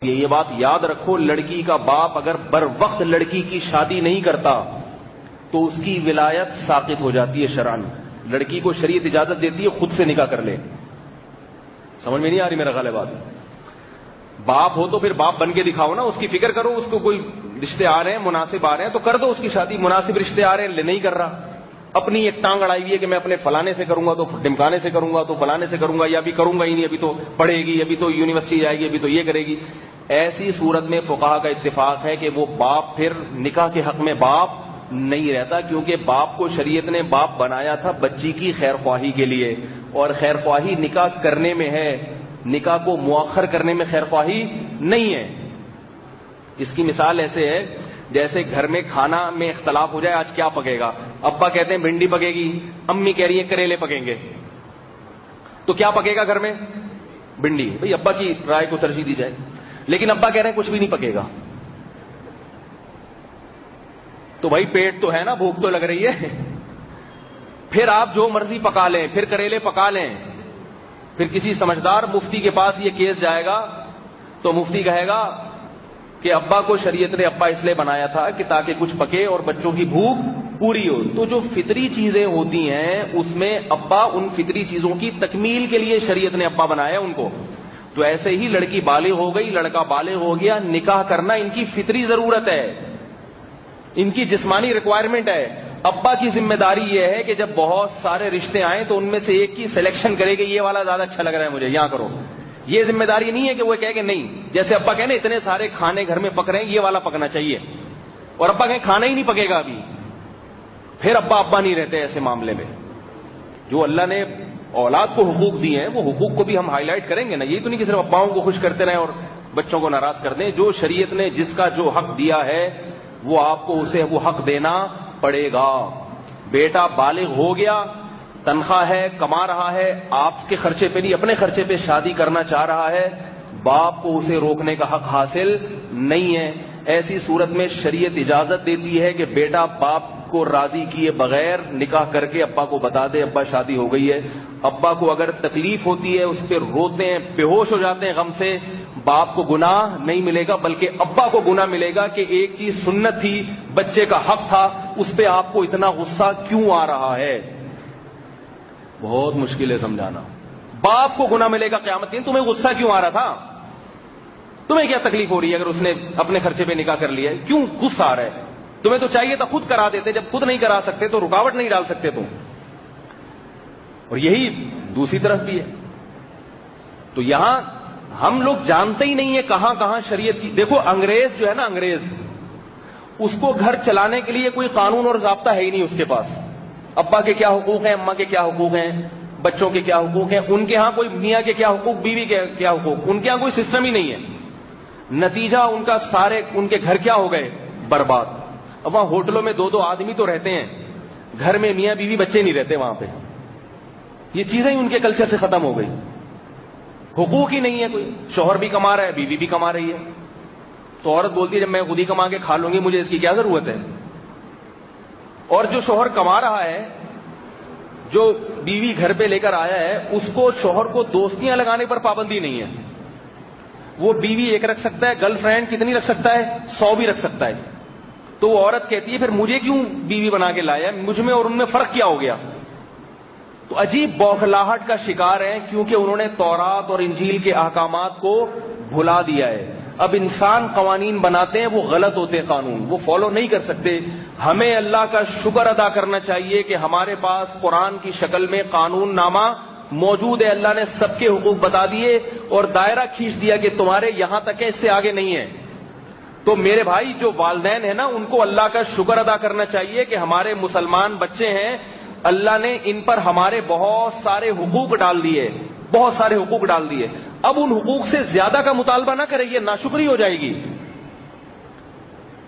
یہ بات یاد رکھو، لڑکی کا باپ اگر بر وقت لڑکی کی شادی نہیں کرتا تو اس کی ولایت ساقط ہو جاتی ہے شرعاً. لڑکی کو شریعت اجازت دیتی ہے خود سے نکاح کر لے. سمجھ میں نہیں آ رہی میرا خیال ہے بات؟ باپ ہو تو پھر باپ بن کے دکھاؤ نا، اس کی فکر کرو، اس کو کوئی رشتے آ رہے ہیں مناسب آ رہے ہیں تو کر دو اس کی شادی. مناسب رشتے آ رہے ہیں نہیں کر رہا، اپنی ایک ٹانگ اڑائی ہوئی ہے کہ میں اپنے فلانے سے کروں گا تو ڈمکانے سے کروں گا تو فلانے سے کروں گا، یا ابھی کروں گا ہی نہیں، ابھی تو پڑھے گی، ابھی تو یونیورسٹی جائے گی، ابھی تو یہ کرے گی. ایسی صورت میں فقہا کا اتفاق ہے کہ وہ باپ پھر نکاح کے حق میں باپ نہیں رہتا، کیونکہ باپ کو شریعت نے باپ بنایا تھا بچی کی خیر خواہی کے لیے، اور خیر خواہی نکاح کرنے میں ہے، نکاح کو مؤخر کرنے میں خیر خواہی نہیں ہے. اس کی مثال ایسے ہے جیسے گھر میں کھانا میں اختلاف ہو جائے، آج کیا پکے گا؟ ابا کہتے ہیں بھنڈی پکے گی، امی کہہ رہی ہیں کریلے پکیں گے، تو کیا پکے گا گھر میں؟ بھنڈی. بھئی ابا کی رائے کو ترجیح دی جائے، لیکن ابا کہہ رہے ہیں کچھ بھی نہیں پکے گا. تو بھائی پیٹ تو ہے نا، بھوک تو لگ رہی ہے، پھر آپ جو مرضی پکا لیں، پھر کریلے پکا لیں. پھر کسی سمجھدار مفتی کے پاس یہ کیس جائے گا تو مفتی کہے گا کہ ابا کو شریعت نے ابا اس لیے بنایا تھا کہ تاکہ کچھ پکے اور بچوں کی بھوک پوری ہو. تو جو فطری چیزیں ہوتی ہیں اس میں ابا ان فطری چیزوں کی تکمیل کے لیے شریعت نے ابا بنایا ان کو. تو ایسے ہی لڑکی بالغ ہو گئی، لڑکا بالغ ہو گیا، نکاح کرنا ان کی فطری ضرورت ہے، ان کی جسمانی ریکوائرمنٹ ہے. ابا کی ذمہ داری یہ ہے کہ جب بہت سارے رشتے آئیں تو ان میں سے ایک کی سلیکشن کرے کہ یہ والا زیادہ اچھا لگ رہا ہے مجھے، یہاں کرو. یہ ذمہ داری نہیں ہے کہ وہ کہے کہ نہیں، جیسے ابا کہنے اتنے سارے کھانے گھر میں پک رہے ہیں، یہ والا پکنا چاہیے، اور ابا کہیں کھانا ہی نہیں پکے گا ابھی، پھر ابا نہیں رہتے ایسے معاملے میں. جو اللہ نے اولاد کو حقوق دیے ہیں وہ حقوق کو بھی ہم ہائی لائٹ کریں گے نا. یہی تو نہیں کہ صرف اباؤں کو خوش کرتے رہیں اور بچوں کو ناراض کر دیں. جو شریعت نے جس کا جو حق دیا ہے وہ آپ کو اسے وہ حق دینا پڑے گا. بیٹا بالغ ہو گیا، تنخواہ ہے، کما رہا ہے، آپ کے خرچے پہ نہیں اپنے خرچے پہ شادی کرنا چاہ رہا ہے، باپ کو اسے روکنے کا حق حاصل نہیں ہے. ایسی صورت میں شریعت اجازت دیتی ہے کہ بیٹا باپ کو راضی کیے بغیر نکاح کر کے ابا کو بتا دے ابا شادی ہو گئی ہے. ابا کو اگر تکلیف ہوتی ہے، اس پہ روتے ہیں، بے ہوش ہو جاتے ہیں غم سے، باپ کو گناہ نہیں ملے گا بلکہ ابا کو گناہ ملے گا کہ ایک چیز سنت تھی، بچے کا حق تھا، اس پہ آپ کو اتنا غصہ کیوں آ رہا ہے. بہت مشکل ہے سمجھانا. باپ کو گناہ ملے گا قیامت کے دن. تمہیں غصہ کیوں آ رہا تھا؟ تمہیں کیا تکلیف ہو رہی ہے اگر اس نے اپنے خرچے پہ نکاح کر لیا ہے؟ کیوں غصہ آ رہا ہے؟ تمہیں تو چاہیے تھا خود کرا دیتے. جب خود نہیں کرا سکتے تو رکاوٹ نہیں ڈال سکتے تم. اور یہی دوسری طرف بھی ہے. تو یہاں ہم لوگ جانتے ہی نہیں ہے کہاں کہاں شریعت کی. دیکھو انگریز جو ہے نا، انگریز اس کو گھر چلانے کے لیے کوئی قانون اور ضابطہ ہے ہی نہیں اس کے پاس. ابا کے کیا حقوق ہیں، اماں کے کیا حقوق ہیں، بچوں کے کیا حقوق ہیں، ان کے ہاں کوئی میاں کے کیا حقوق، بیوی کے کیا حقوق، ان کے ہاں کوئی سسٹم ہی نہیں ہے. نتیجہ ان کا سارے ان کے گھر کیا ہو گئے؟ برباد. اب وہاں ہوٹلوں میں دو آدمی تو رہتے ہیں، گھر میں میاں بیوی بچے نہیں رہتے وہاں پہ. یہ چیزیں ہی ان کے کلچر سے ختم ہو گئی. حقوق ہی نہیں ہے کوئی. شوہر بھی کما رہا ہے، بیوی بھی کما رہی ہے، تو عورت بولتی ہے جب میں خود ہی کما کے کھا لوں گی مجھے اس کی کیا ضرورت ہے. اور جو شوہر کما رہا ہے، جو بیوی گھر پہ لے کر آیا ہے، اس کو شوہر کو دوستیاں لگانے پر پابندی نہیں ہے. وہ بیوی ایک رکھ سکتا ہے، گرل فرینڈ کتنی رکھ سکتا ہے؟ 100 بھی رکھ سکتا ہے. تو وہ عورت کہتی ہے پھر مجھے کیوں بیوی بنا کے لایا؟ مجھ میں اور ان میں فرق کیا ہو گیا؟ تو عجیب بوکھلاہٹ کا شکار ہیں کیونکہ انہوں نے تورات اور انجیل کے احکامات کو بھلا دیا ہے. اب انسان قوانین بناتے ہیں، وہ غلط ہوتے ہیں قانون، وہ فالو نہیں کر سکتے. ہمیں اللہ کا شکر ادا کرنا چاہیے کہ ہمارے پاس قرآن کی شکل میں قانون نامہ موجود ہے. اللہ نے سب کے حقوق بتا دیے اور دائرہ کھینچ دیا کہ تمہارے یہاں تک ہے، اس سے آگے نہیں ہے. تو میرے بھائی جو والدین ہیں نا، ان کو اللہ کا شکر ادا کرنا چاہیے کہ ہمارے مسلمان بچے ہیں، اللہ نے ان پر ہمارے بہت سارے حقوق ڈال دیے، بہت سارے حقوق ڈال دیے. اب ان حقوق سے زیادہ کا مطالبہ نہ کرے، یہ ناشکری ہو جائے گی.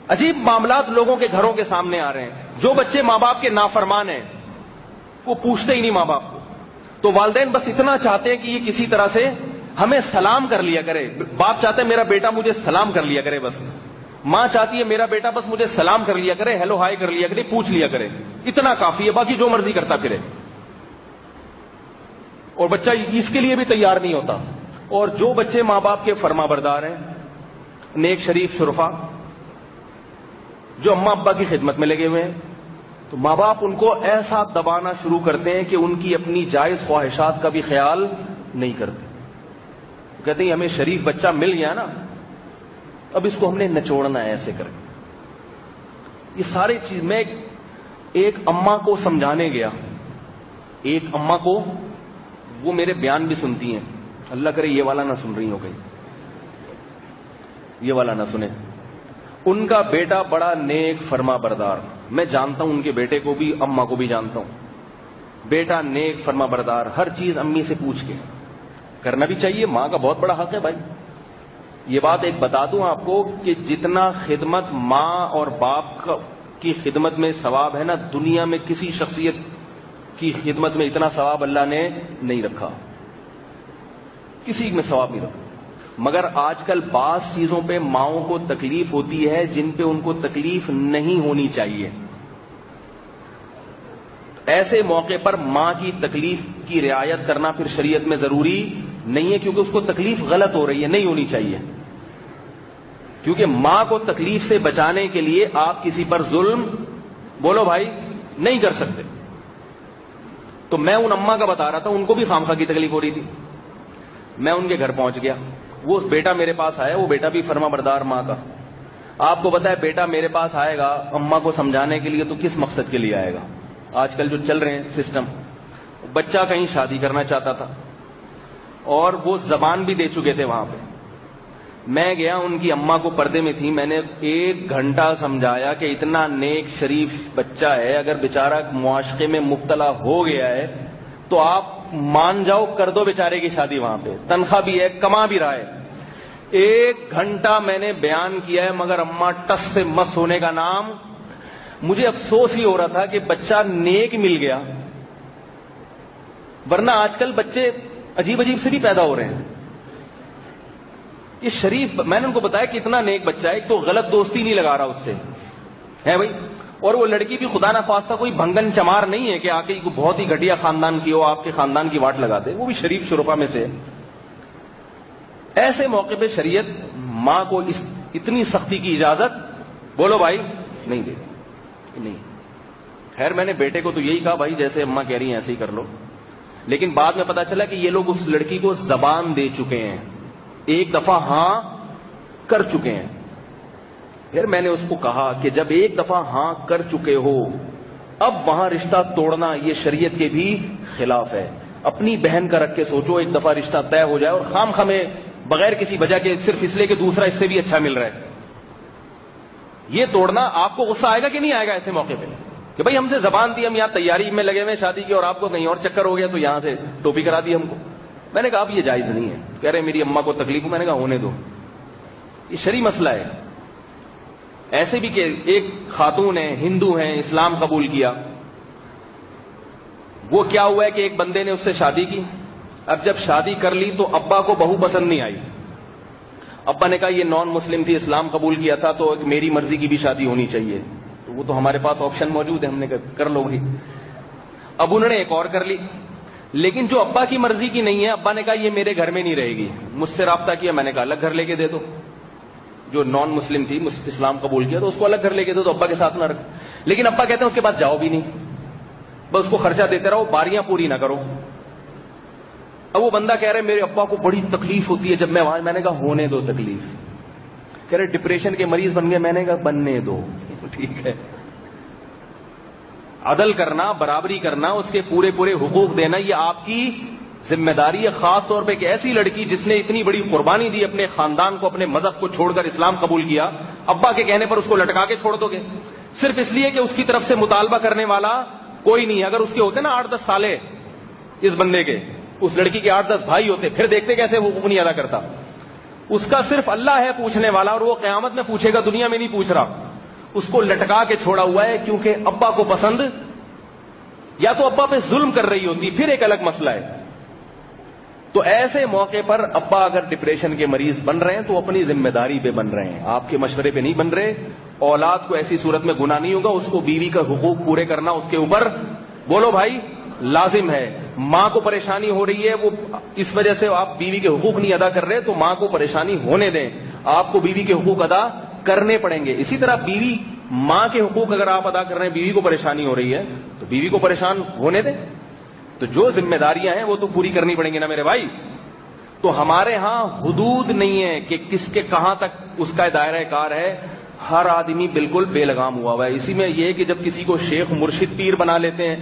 عجیب معاملات لوگوں کے گھروں کے سامنے آ رہے ہیں. جو بچے ماں باپ کے نافرمان ہیں وہ پوچھتے ہی نہیں ماں باپ کو. تو والدین بس اتنا چاہتے ہیں کہ یہ کسی طرح سے ہمیں سلام کر لیا کرے. باپ چاہتے ہیں میرا بیٹا مجھے سلام کر لیا کرے بس. ماں چاہتی ہے میرا بیٹا بس مجھے سلام کر لیا کرے، ہیلو ہائی کر لیا کرے، پوچھ لیا کرے. اتنا کافی ہے، باقی جو مرضی کرتا پھرے. اور بچہ اس کے لیے بھی تیار نہیں ہوتا. اور جو بچے ماں باپ کے فرما بردار ہیں نیک شریف شرفا جو اماں ابا کی خدمت میں لگے ہوئے ہیں، تو ماں باپ ان کو ایسا دبانا شروع کرتے ہیں کہ ان کی اپنی جائز خواہشات کا بھی خیال نہیں کرتے. کہتے ہیں ہمیں شریف بچہ مل گیا نا، اب اس کو ہم نے نچوڑنا ہے ایسے کر کے. یہ سارے چیز میں ایک اماں کو سمجھانے گیا، ایک اماں کو، وہ میرے بیان بھی سنتی ہیں، اللہ کرے یہ والا نہ سن رہی ہو کہیں، یہ والا نہ سنے. ان کا بیٹا بڑا نیک فرما بردار، میں جانتا ہوں ان کے بیٹے کو بھی، اماں کو بھی جانتا ہوں. بیٹا نیک فرما بردار، ہر چیز امی سے پوچھ کے کرنا بھی چاہیے، ماں کا بہت بڑا حق ہے بھائی. یہ بات ایک بتا دوں آپ کو کہ جتنا خدمت ماں اور باپ کی خدمت میں ثواب ہے نا، دنیا میں کسی شخصیت کی خدمت میں اتنا ثواب اللہ نے نہیں رکھا، کسی میں ثواب نہیں رکھا. مگر آج کل بعض چیزوں پہ ماؤں کو تکلیف ہوتی ہے جن پہ ان کو تکلیف نہیں ہونی چاہیے. ایسے موقع پر ماں کی تکلیف کی رعایت کرنا پھر شریعت میں ضروری نہیں ہے، کیونکہ اس کو تکلیف غلط ہو رہی ہے، نہیں ہونی چاہیے. کیونکہ ماں کو تکلیف سے بچانے کے لیے آپ کسی پر ظلم، بولو بھائی، نہیں کر سکتے. تو میں ان اماں کا بتا رہا تھا، ان کو بھی خامخواہ کی تکلیف ہو رہی تھی. میں ان کے گھر پہنچ گیا، وہ بیٹا میرے پاس آیا، وہ بیٹا بھی فرما بردار ماں کا. آپ کو پتا ہے بیٹا میرے پاس آئے گا اماں کو سمجھانے کے لیے تو کس مقصد کے لیے آئے گا؟ آج کل جو چل رہے ہیں سسٹم، بچہ کہیں شادی کرنا چاہتا تھا اور وہ زبان بھی دے چکے تھے وہاں پہ. میں گیا، ان کی اماں کو پردے میں تھی، میں نے 1 گھنٹہ سمجھایا کہ اتنا نیک شریف بچہ ہے، اگر بیچارہ معاشقے میں مبتلا ہو گیا ہے تو آپ مان جاؤ، کر دو بیچارے کی شادی، وہاں پہ تنخواہ بھی ہے، کما بھی رہا ہے. 1 گھنٹہ میں نے بیان کیا ہے، مگر اماں ٹس سے مس ہونے کا نام. مجھے افسوس ہی ہو رہا تھا کہ بچہ نیک مل گیا، ورنہ آج کل بچے عجیب عجیب سے بھی پیدا ہو رہے ہیں. یہ شریف، میں نے ان کو بتایا کہ اتنا نیک بچہ ہے، ایک تو غلط دوستی نہیں لگا رہا اس سے، ہے بھائی، اور وہ لڑکی بھی خدا نہ خواستہ کوئی بھنگن چمار نہیں ہے کہ آ کے بہت ہی گھٹیا خاندان کی ہو، آپ کے خاندان کی واٹ لگا دے، وہ بھی شریف شرفا میں سے. ایسے موقع پہ شریعت ماں کو اتنی سختی کی اجازت، بولو بھائی، نہیں دے نہیں. خیر میں نے بیٹے کو تو یہی کہا، بھائی جیسے اماں کہہ رہی ہیں ایسے ہی کر لو. لیکن بعد میں پتا چلا کہ یہ لوگ اس لڑکی کو زبان دے چکے ہیں، 1 دفعہ ہاں کر چکے ہیں. پھر میں نے اس کو کہا کہ جب 1 دفعہ ہاں کر چکے ہو، اب وہاں رشتہ توڑنا یہ شریعت کے بھی خلاف ہے. اپنی بہن کا رکھ کے سوچو، 1 دفعہ رشتہ طے ہو جائے اور خام خامے بغیر کسی وجہ کے، صرف اس لیے کہ دوسرا اس سے بھی اچھا مل رہا ہے، یہ توڑنا. آپ کو غصہ آئے گا کہ نہیں آئے گا ایسے موقع پہ کہ بھائی ہم سے زبان دی، ہم یہاں تیاری میں لگے ہوئے شادی کی اور آپ کو کہیں اور چکر ہو گیا تو یہاں سے ٹوپی کرا دی ہم کو. میں نے کہا اب یہ جائز نہیں ہے. کہہ رہے میری اماں کو تکلیف ہو. میں نے کہا ہونے دو، یہ شرعی مسئلہ ہے. ایسے بھی کہ ایک خاتون ہیں، ہندو ہیں، اسلام قبول کیا، وہ کیا ہوا ہے کہ ایک بندے نے اس سے شادی کی. اب جب شادی کر لی تو ابا کو بہو پسند نہیں آئی. ابا نے کہا یہ نان مسلم تھی، اسلام قبول کیا تھا تو میری مرضی کی بھی شادی ہونی چاہیے. تو وہ تو ہمارے پاس آپشن موجود ہے، ہم نے کہا کر لو بھائی. اب انہوں نے ایک اور کر لی، لیکن جو ابا کی مرضی کی نہیں ہے، ابا نے کہا یہ میرے گھر میں نہیں رہے گی. مجھ سے رابطہ کیا، میں نے کہا الگ گھر لے کے دے دو. جو نان مسلم تھی، اسلام قبول کیا تو اس کو الگ گھر لے کے دو، تو ابا کے ساتھ نہ رکھ. لیکن ابا کہتے ہیں اس کے پاس جاؤ بھی نہیں، بس اس کو خرچہ دیتے رہو، باریاں پوری نہ کرو. اب وہ بندہ کہہ رہے میرے ابا کو بڑی تکلیف ہوتی ہے جب میں وہاں. میں نے کہا ہونے دو تکلیف. کہہ رہے ڈپریشن کے مریض بن گئے. میں نے کہا بننے دو، ٹھیک ہے. عدل کرنا، برابری کرنا، اس کے پورے پورے حقوق دینا، یہ آپ کی ذمہ داری ہے. خاص طور پہ کہ ایسی لڑکی جس نے اتنی بڑی قربانی دی، اپنے خاندان کو، اپنے مذہب کو چھوڑ کر اسلام قبول کیا، ابا کے کہنے پر اس کو لٹکا کے چھوڑ دو گے صرف اس لیے کہ اس کی طرف سے مطالبہ کرنے والا کوئی نہیں. اگر اس کے ہوتے نا 8-10 سالے، اس بندے کے، اس لڑکی کے 8-10 بھائی ہوتے، پھر دیکھتے کیسے وہ حقوق نہیں ادا کرتا. اس کا صرف اللہ ہے پوچھنے والا، اور وہ قیامت میں پوچھے گا، دنیا میں نہیں پوچھ رہا. اس کو لٹکا کے چھوڑا ہوا ہے کیونکہ ابا کو پسند، یا تو ابا پہ ظلم کر رہی ہوتی، پھر ایک الگ مسئلہ ہے. تو ایسے موقع پر ابا اگر ڈپریشن کے مریض بن رہے ہیں تو اپنی ذمہ داری پہ بن رہے ہیں، آپ کے مشورے پہ نہیں بن رہے. اولاد کو ایسی صورت میں گناہ نہیں ہوگا، اس کو بیوی کا حقوق پورے کرنا اس کے اوپر، بولو بھائی، لازم ہے. ماں کو پریشانی ہو رہی ہے، وہ اس وجہ سے آپ بیوی کے حقوق نہیں ادا کر رہے، تو ماں کو پریشانی ہونے دیں. آپ کو بیوی کے حقوق ادا کرنے پڑیں گے. اسی طرح بیوی ماں کے حقوق اگر آپ ادا کر رہے ہیں, بیوی کو پریشانی ہو رہی ہے تو بیوی کو پریشان ہونے دیں. تو جو ذمہ داریاں ہیں وہ تو پوری کرنی پڑیں گی نا میرے بھائی. تو ہمارے ہاں حدود نہیں ہے کہ کس کے کہاں تک اس کا دائرہ کار ہے. ہر آدمی بالکل بے لگام ہوا ہے. اسی میں یہ کہ جب کسی کو شیخ مرشد پیر بنا لیتے ہیں